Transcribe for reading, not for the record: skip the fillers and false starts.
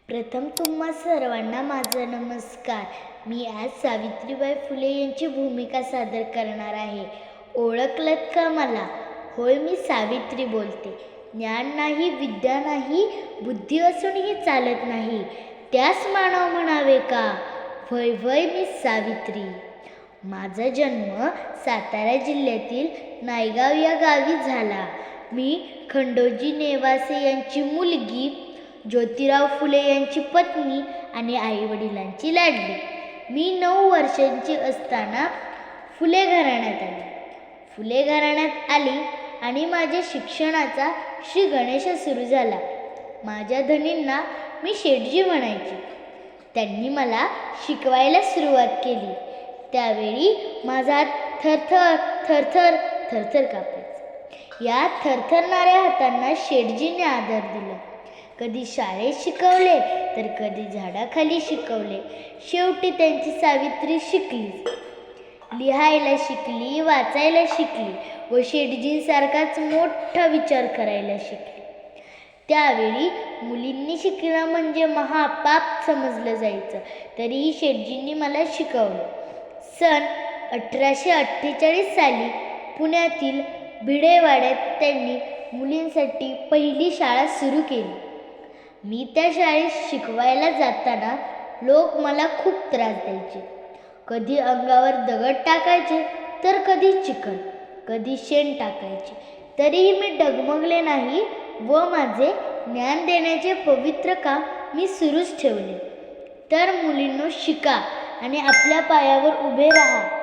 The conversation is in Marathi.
प्रथम तुम्हा सर्वांना माझा नमस्कार. मी आज सावित्रीबाई फुले यांची भूमिका सादर करणार आहे. ओळखलत का मला? होय, मी सावित्री बोलते. ज्ञान नाही, विद्या नाही, बुद्धी असूनही चालत नाही, त्यास मानव म्हणावे का? वय वय मी सावित्री. माझा जन्म सातारा जिल्ह्यातील नायगाव या गावी झाला. मी खंडोजी नेवासे यांची मुलगी, ज्योतिराव फुले यांची पत्नी आणि आईवडिलांची लाडली. मी 9 वर्षांची असताना फुले घराण्यात आली आणि माझ्या शिक्षणाचा श्री गणेश सुरू झाला. माझ्या धनींना मी शेठजी म्हणायची. त्यांनी मला शिकवायला सुरुवात केली. त्यावेळी माझा हात थरथर कापायचा. या थरथरणाऱ्या हातांना शेठजीने आधार दिला. कधी शाळेत शिकवले तर कधी झाडाखाली शिकवले. शेवटी त्यांची सावित्री शिकली, लिहायला शिकली, वाचायला शिकली व शेठजींसारखाच मोठा विचार करायला शिकली. त्यावेळी मुलींनी शिकणं म्हणजे महापाप समजलं जायचं, तरीही शेठजींनी मला शिकवलं. सन 1848 साली पुण्यातील भिडेवाड्यात त्यांनी मुलींसाठी पहिली शाळा सुरू केली. मी त्या शाळेत शिकवायला जाताना लोक मला खूप त्रास द्यायचे. कधी अंगावर दगड टाकायचे तर कधी चिखल, कधी शेण टाकायचे. तरीही मी डगमगले नाही व माझे ज्ञान देण्याचे पवित्र काम मी सुरूच ठेवले. तर मुलींनो, शिका आणि आपल्या पायावर उभे राहा.